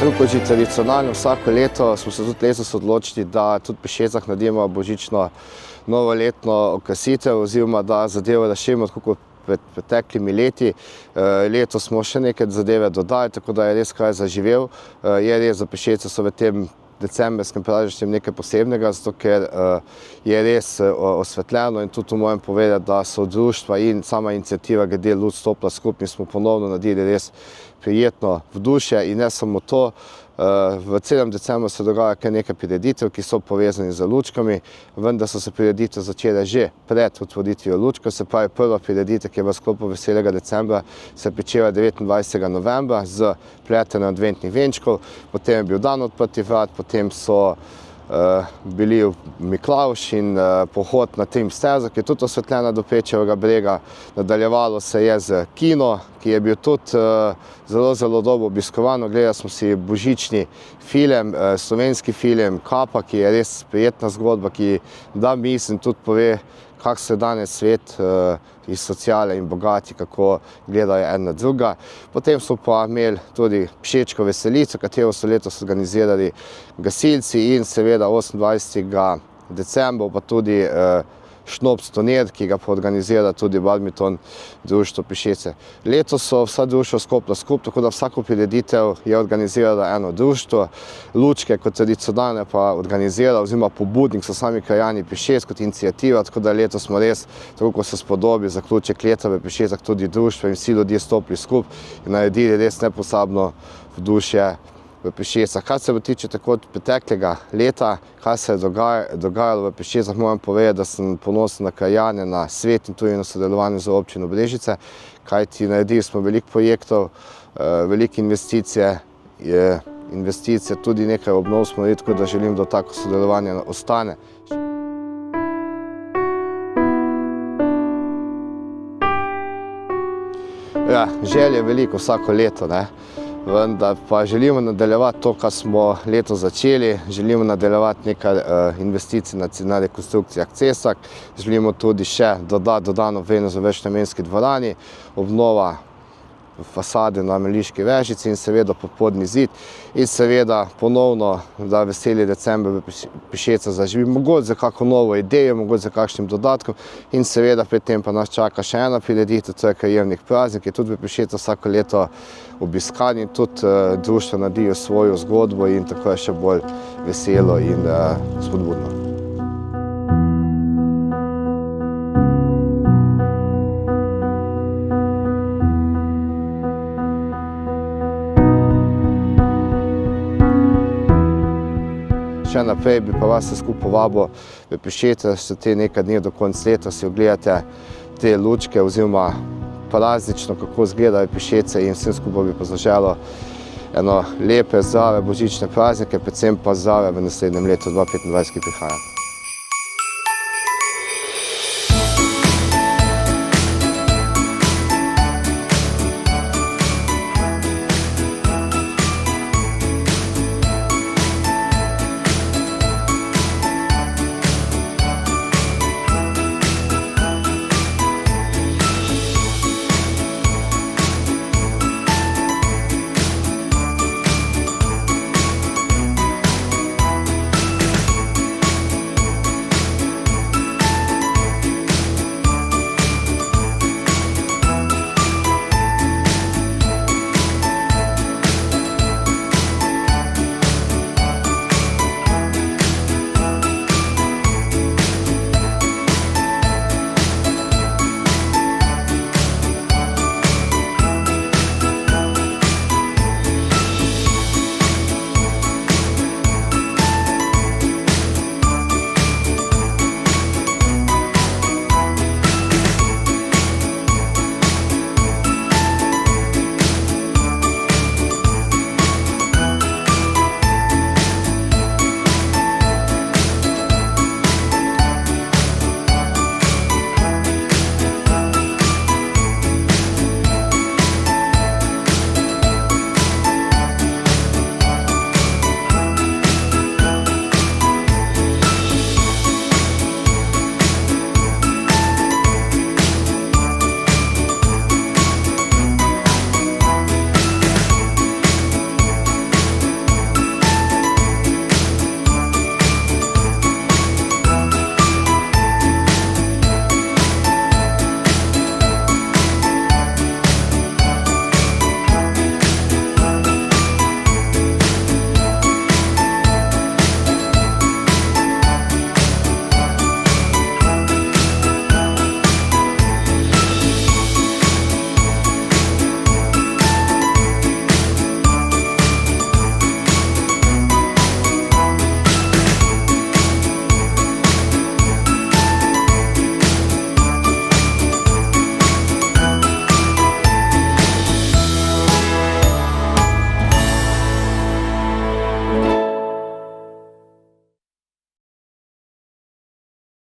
tako kot že tradicionalno vsako leto smo se tudi letos odločili, da tudi v Pešecah naredimo božično novoletno okrasitev oziroma da zadevo razširimo tako kot pred preteklimi leti. Letos smo še neke zadeve dodali, tako da je res kraj zaživel. Je res, da Pešece so v tem decembrskem prazničnem nekaj posebnega, zato ker je res osvetljeno in tudi moram povedati, da so društva in sama iniciativa glede luč stopila skupaj in smo ponovno naredili res prijetno vzdušje in ne samo to. V celem decembru se dogaja kar nekaj prireditev, ki so povezani z lučkami, vendar so se prireditve začele že pred otvoritvijo lučka, se pravi prva prireditev, ki je v sklopu Veselega decembra, se je pričela 29. novembra z pletenjem adventnih venčkov, potem je bil dan odprtih vrat, potem so bili Miklavž in pohod na Trim stezo, ki je tudi osvetljena do Pečjevega brega. Nadaljevalo se je z kino, ki je bil tudi zelo dobro obiskovan. Gledali smo si božični film, slovenski film Kapa, ki je res prijetna zgodba, ki da mislim tudi pove, kako se danes svet iz sociale in bogati, kako gledajo ena druga. Potem smo pa imeli tudi Pšečko veselico, katero so letos organizirali gasilci in seveda 28. decembra pa tudi Šnops turnir, ki ga pa organizira tudi Badminton društvo Pešece. Letos so vsa društva skopila skupaj, tako da vsako prireditev je organizirala eno društvo. Lučke kot tradicionalne pa organizira oziroma pobudnik so sami krajani Pešec kot iniciativa, tako da letos smo res, tako kot se spodobi, zaključek leta v Pešecah tudi društvo in vsi ljudje stopili skupaj in naredili res nepozabno vzdušje v Pešecah. Kar se tiče tako od preteklega leta, kar se je dogajalo v Pešecah, moram povedati, da sem ponosen na krajane, na svet in tudi na sodelovanje z občino Brežice, kajti naredili smo veliko projektov, velike investicije, tudi nekaj obnov smo naredili, tako da želim, da tako sodelovanje ostane. Ja, želje je veliko vsako leto, vendar pa želimo nadaljevati to, kar smo letos začeli. Želimo nadaljevati nekaj investicij na rekonstrukcijah cestah. Želimo tudi še dodati dodano vrednost v večnamenski dvorani, obnova fasade na Meliški vežici in seveda podporni zid. In seveda ponovno, da veseli december v Pešecah zaživi, mogoče za kako novo idejo, mogoče za kakšnim dodatkom. In seveda pred tem pa nas čaka še ena prireditev, to je krajevnik praznik, ki je tudi v Pešecah vsako leto obiskan in tudi društva naredijo svojo zgodbo in tako je še bolj veselo in spodbudno. Še naprej bi pa vas vse skupaj povabil v Pešece, da ste te nekaj dni do konca leta si ogledate te lučke oziroma praznično, kako izgledajo Pešece in vsem skupaj bi pa zaželel eno lepe, zdrave božične praznike, predvsem pa zdrave v naslednjem letu 2025, ki prihaja.